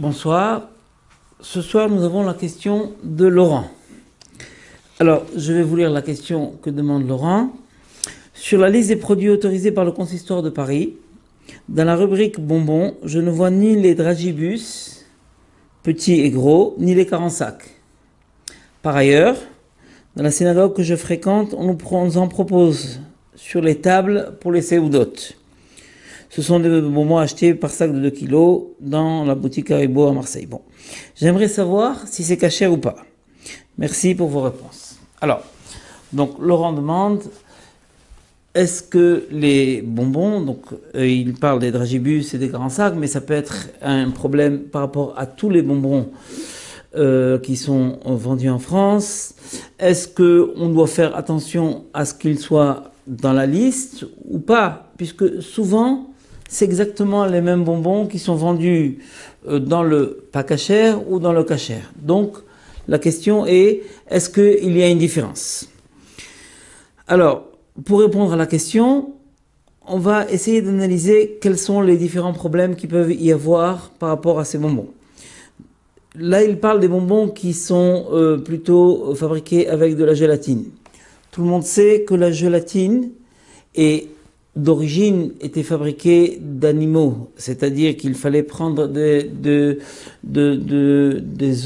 Bonsoir. Ce soir, nous avons la question de Laurent. Alors, je vais vous lire la question que demande Laurent. Sur la liste des produits autorisés par le consistoire de Paris, dans la rubrique bonbons, je ne vois ni les dragibus, petits et gros, ni les carensacs. Par ailleurs, dans la synagogue que je fréquente, on nous en propose sur les tables pour les séoudotes. Ce sont des bonbons achetés par sac de 2 kilos dans la boutique Haribo à Marseille. Bon, j'aimerais savoir si c'est caché ou pas. Merci pour vos réponses. Alors, donc Laurent demande, est-ce que les bonbons, donc il parle des dragibus et des grands sacs, mais ça peut être un problème par rapport à tous les bonbons qui sont vendus en France. Est-ce qu'on doit faire attention à ce qu'ils soient dans la liste ou pas? Puisque souvent, c'est exactement les mêmes bonbons qui sont vendus dans le pas kasher ou dans le kasher. Donc, la question est, est-ce qu'il y a une différence? Alors, pour répondre à la question, on va essayer d'analyser quels sont les différents problèmes qui peuvent y avoir par rapport à ces bonbons. Là, il parle des bonbons qui sont plutôt fabriqués avec de la gélatine. Tout le monde sait que la gélatine est d'origine était fabriquée d'animaux, c'est-à-dire qu'il fallait prendre des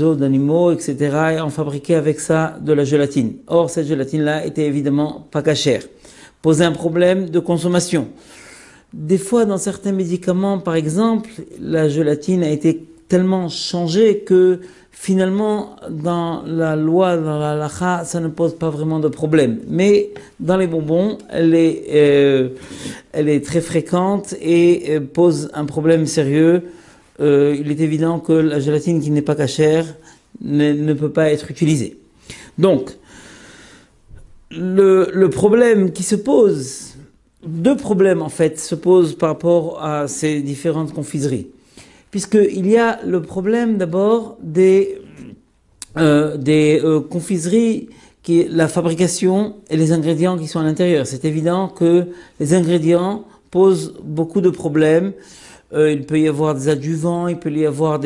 os d'animaux, etc. et en fabriquer avec ça de la gélatine. Or, cette gélatine-là était évidemment pas cachère, posait un problème de consommation. Des fois, dans certains médicaments, par exemple, la gélatine a été tellement changée que finalement, dans la loi, dans la halakha, ça ne pose pas vraiment de problème. Mais dans les bonbons, elle est très fréquente et pose un problème sérieux. Il est évident que la gélatine qui n'est pas cachère ne peut pas être utilisée. Donc, le problème qui se pose, deux problèmes en fait, se posent par rapport à ces différentes confiseries. Puisqu'il y a le problème d'abord des confiseries, qui est la fabrication et les ingrédients qui sont à l'intérieur. C'est évident que les ingrédients posent beaucoup de problèmes. Il peut y avoir des adjuvants, il peut y avoir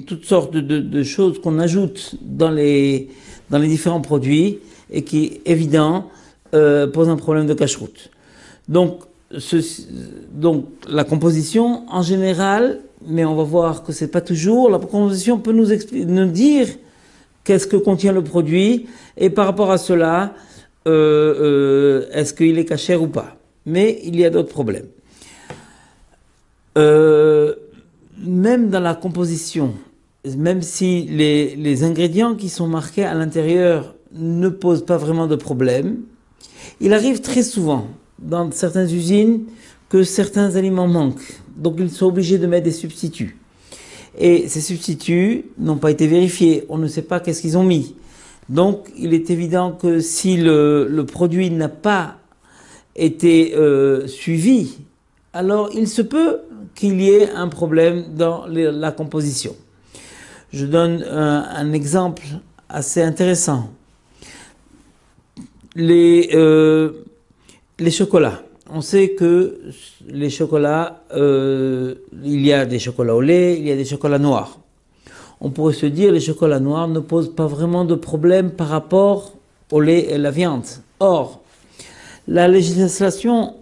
toutes sortes de choses qu'on ajoute dans les différents produits et qui, évident, posent un problème de cacheroute. Donc la composition, en général, mais on va voir que c'est pas toujours, la composition peut nous dire qu'est-ce que contient le produit, et par rapport à cela, est-ce qu'il est cachère ou pas. Mais il y a d'autres problèmes. Même dans la composition, même si les ingrédients qui sont marqués à l'intérieur ne posent pas vraiment de problème, il arrive très souvent dans certaines usines que certains aliments manquent. Donc ils sont obligés de mettre des substituts. Et ces substituts n'ont pas été vérifiés. On ne sait pas qu'est-ce qu'ils ont mis. Donc il est évident que si le produit n'a pas été suivi, alors il se peut qu'il y ait un problème dans la composition. Je donne un exemple assez intéressant. Les chocolats. On sait que les chocolats, il y a des chocolats au lait, il y a des chocolats noirs. On pourrait se dire que les chocolats noirs ne posent pas vraiment de problème par rapport au lait et la viande. Or, la législation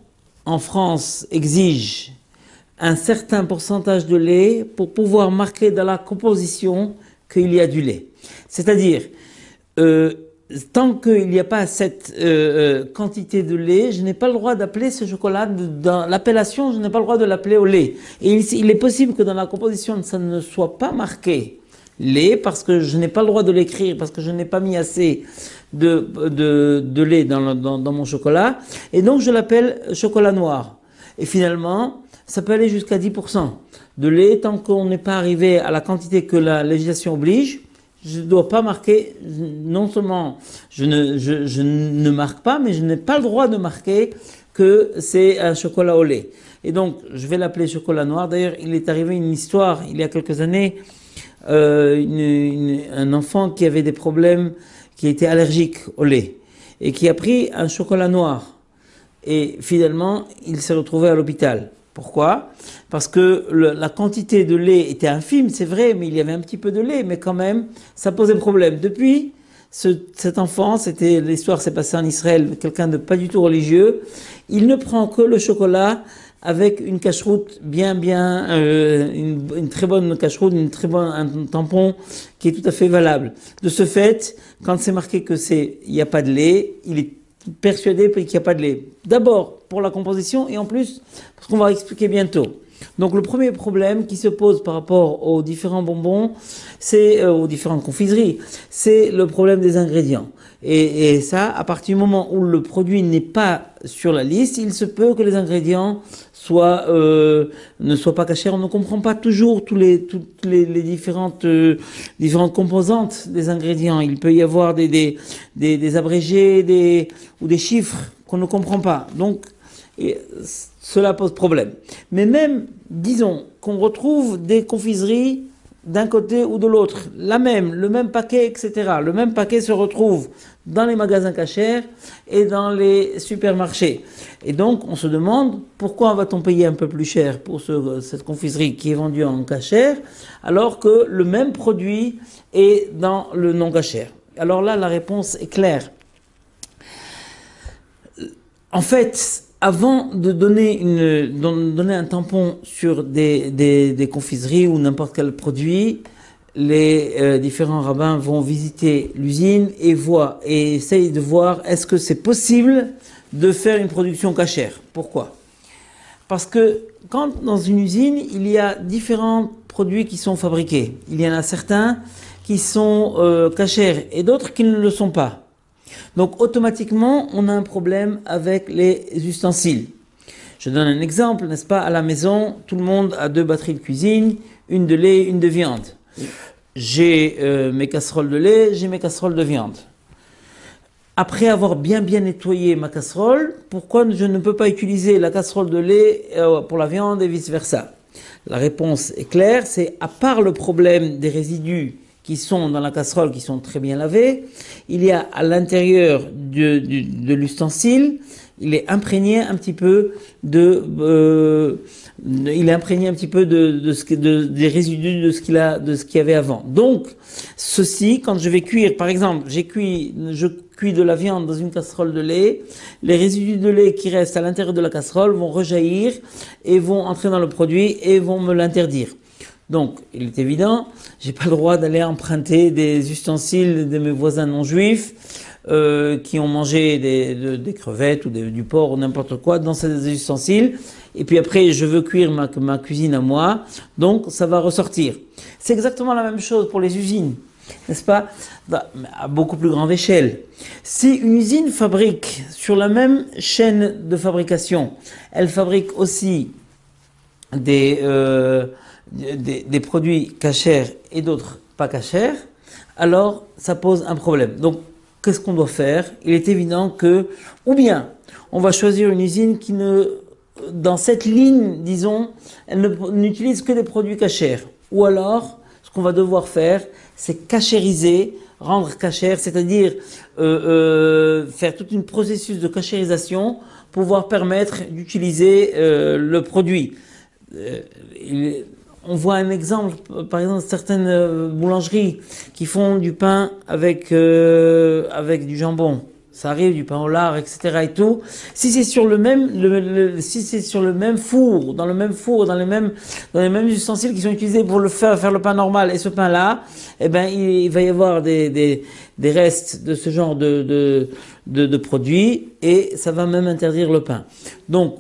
en France exige un certain pourcentage de lait pour pouvoir marquer dans la composition qu'il y a du lait. C'est-à-dire, tant qu'il n'y a pas cette quantité de lait, je n'ai pas le droit d'appeler ce chocolat, dans l'appellation, je n'ai pas le droit de l'appeler au lait. Et il est possible que dans la composition, ça ne soit pas marqué lait, parce que je n'ai pas le droit de l'écrire, parce que je n'ai pas mis assez de lait dans mon chocolat, et donc je l'appelle chocolat noir. Et finalement, ça peut aller jusqu'à 10% de lait, tant qu'on n'est pas arrivé à la quantité que la législation oblige. Je ne dois pas marquer, non seulement je ne marque pas, mais je n'ai pas le droit de marquer que c'est un chocolat au lait. Et donc, je vais l'appeler chocolat noir. D'ailleurs, il est arrivé une histoire, il y a quelques années, un enfant qui avait des problèmes, qui était allergique au lait, et qui a pris un chocolat noir. Et finalement, il s'est retrouvé à l'hôpital. Pourquoi? Parce que la quantité de lait était infime, c'est vrai, mais il y avait un petit peu de lait, mais quand même, ça posait problème. Depuis, cet enfant, l'histoire s'est passée en Israël, quelqu'un de pas du tout religieux, il ne prend que le chocolat avec une cacheroute une très bonne cacheroute, un tampon qui est tout à fait valable. De ce fait, quand c'est marqué il n'y a pas de lait, il est persuadé qu'il n'y a pas de lait. D'abord pour la composition et en plus parce qu'on va expliquer bientôt. Donc le premier problème qui se pose par rapport aux différents bonbons, c'est aux différentes confiseries, c'est le problème des ingrédients. Et ça, à partir du moment où le produit n'est pas sur la liste, il se peut que les ingrédients ne soient pas cachés. On ne comprend pas toujours toutes les différentes composantes des ingrédients. Il peut y avoir des abrégés, ou des chiffres qu'on ne comprend pas. Donc, cela pose problème. Mais même, disons, qu'on retrouve des confiseries d'un côté ou de l'autre, le même paquet, etc. Le même paquet se retrouve dans les magasins cachers et dans les supermarchés. Et donc, on se demande pourquoi va-t-on payer un peu plus cher pour cette confiserie qui est vendue en cachère, alors que le même produit est dans le non cachère. Alors là, la réponse est claire. En fait, avant de donner un tampon sur des confiseries ou n'importe quel produit, les différents rabbins vont visiter l'usine et essayent de voir est-ce que c'est possible de faire une production cachère. Pourquoi? Parce que quand dans une usine, il y a différents produits qui sont fabriqués. Il y en a certains qui sont cachères et d'autres qui ne le sont pas. Donc automatiquement, on a un problème avec les ustensiles. Je donne un exemple, n'est-ce pas? À la maison, tout le monde a 2 batteries de cuisine, une de lait, une de viande. J'ai mes casseroles de lait, j'ai mes casseroles de viande. Après avoir bien nettoyé ma casserole, pourquoi je ne peux pas utiliser la casserole de lait pour la viande et vice-versa? La réponse est claire, c'est à part le problème des résidus qui sont dans la casserole, qui sont très bien lavés, il y a à l'intérieur de l'ustensile, il est imprégné un petit peu des résidus de ce qu'il y avait avant. Donc, ceci, quand je vais cuire, par exemple, je cuis de la viande dans une casserole de lait, les résidus de lait qui restent à l'intérieur de la casserole vont rejaillir et vont entrer dans le produit et vont me l'interdire. Donc, il est évident, j'ai pas le droit d'aller emprunter des ustensiles de mes voisins non juifs qui ont mangé des crevettes ou du porc ou n'importe quoi dans ces ustensiles. Et puis après, je veux cuire ma cuisine à moi, donc ça va ressortir. C'est exactement la même chose pour les usines, n'est-ce pas? À beaucoup plus grande échelle. Si une usine fabrique sur la même chaîne de fabrication, elle fabrique aussi des produits cachers et d'autres pas cachers, alors ça pose un problème. Donc, qu'est-ce qu'on doit faire? Il est évident que, ou bien, on va choisir une usine qui dans cette ligne, disons, elle n'utilise que des produits cachers. Ou alors, ce qu'on va devoir faire, c'est cachériser, rendre cachère, c'est-à-dire faire tout un processus de cachérisation pour pouvoir permettre d'utiliser le produit. On voit un exemple, par exemple, certaines boulangeries qui font du pain avec du jambon. Ça arrive, du pain au lard, etc. et tout. Si c'est sur si c'est sur le même four, dans les mêmes ustensiles qui sont utilisés pour faire le pain normal et ce pain-là, eh ben, il va y avoir des restes de ce genre de produits et ça va même interdire le pain. Donc,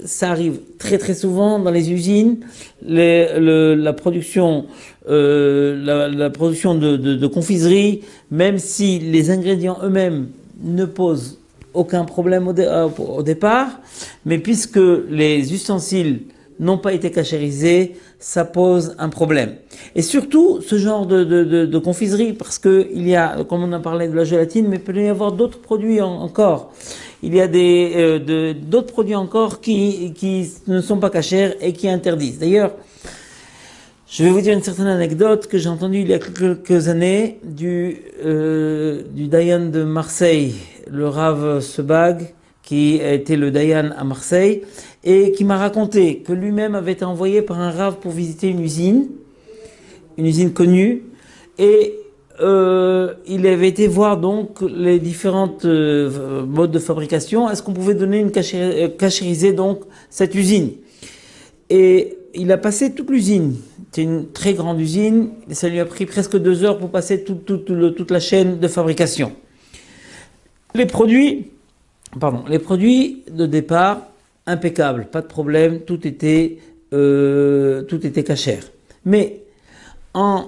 ça arrive très très souvent dans les usines, la production de confiserie, même si les ingrédients eux-mêmes ne posent aucun problème au départ, mais puisque les ustensiles n'ont pas été cachérisés, ça pose un problème. Et surtout, ce genre de confiserie, parce que il y a, comme on a parlé de la gélatine, mais il peut y avoir d'autres produits encore. Il y a d'autres produits encore qui ne sont pas cachers et qui interdisent. D'ailleurs, je vais vous dire une certaine anecdote que j'ai entendue il y a quelques années du Dayan de Marseille, le Rav Sebag, qui a été le Dayan à Marseille, et qui m'a raconté que lui-même avait été envoyé par un rave pour visiter une usine connue, et il avait été voir donc les différentes modes de fabrication. Est-ce qu'on pouvait donner cachériser donc cette usine? Et il a passé toute l'usine. C'est une très grande usine. Et ça lui a pris presque 2 heures pour passer toute la chaîne de fabrication. Les produits de départ, impeccables, pas de problème, tout était cachère. Mais en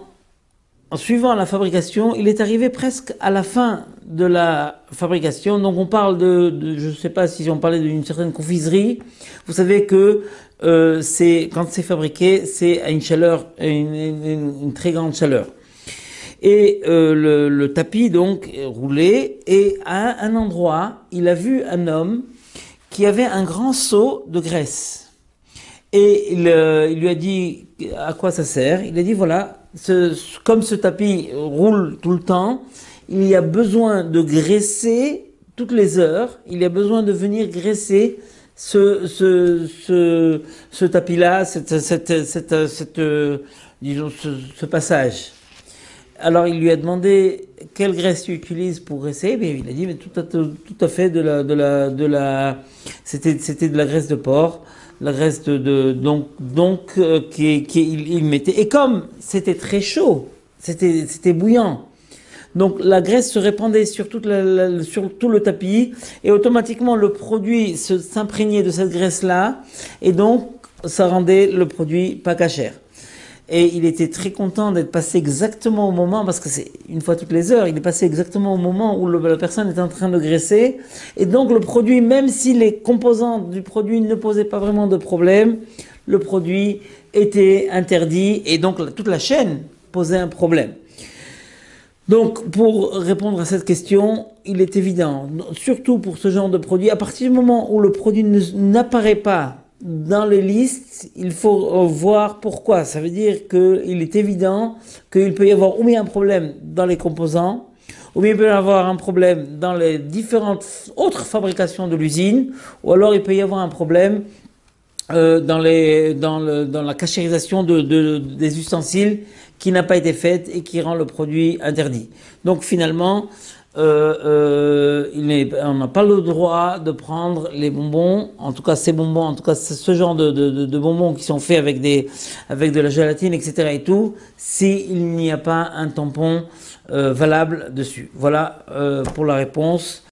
suivant la fabrication, il est arrivé presque à la fin de la fabrication. Donc on parle je ne sais pas si on parlait d'une certaine confiserie. Vous savez que quand c'est fabriqué, c'est à une chaleur, une très grande chaleur. Et le tapis donc est roulé, et à un endroit, il a vu un homme qui avait un grand seau de graisse. Et il lui a dit à quoi ça sert. Il a dit voilà, comme ce tapis roule tout le temps, il y a besoin de graisser toutes les heures, il y a besoin de venir graisser ce tapis-là, disons, ce passage. Alors il lui a demandé quelle graisse tu utilises pour graisser. Mais il a dit mais tout à fait c'était de la graisse de porc, la graisse il mettait. Et comme c'était très chaud, c'était bouillant. Donc la graisse se répandait sur sur tout le tapis, et automatiquement le produit s'imprégnait de cette graisse-là, et donc ça rendait le produit pas cachère. Et il était très content d'être passé exactement au moment, parce que c'est une fois toutes les heures, il est passé exactement au moment où la personne est en train de graisser. Et donc le produit, même si les composants du produit ne posaient pas vraiment de problème, le produit était interdit, et donc toute la chaîne posait un problème. Donc, pour répondre à cette question, il est évident, surtout pour ce genre de produit, à partir du moment où le produit n'apparaît pas dans les listes, il faut voir pourquoi. Ça veut dire qu'il est évident qu'il peut y avoir ou bien un problème dans les composants, ou bien il peut y avoir un problème dans les différentes autres fabrications de l'usine, ou alors il peut y avoir un problème dans la cachérisation des ustensiles qui n'a pas été faite et qui rend le produit interdit. Donc finalement, on n'a pas le droit de prendre les bonbons, en tout cas ces bonbons, en tout cas ce genre de bonbons qui sont faits avec de la gélatine, etc. et tout, s'il n'y a pas un tampon valable dessus. Voilà pour la réponse.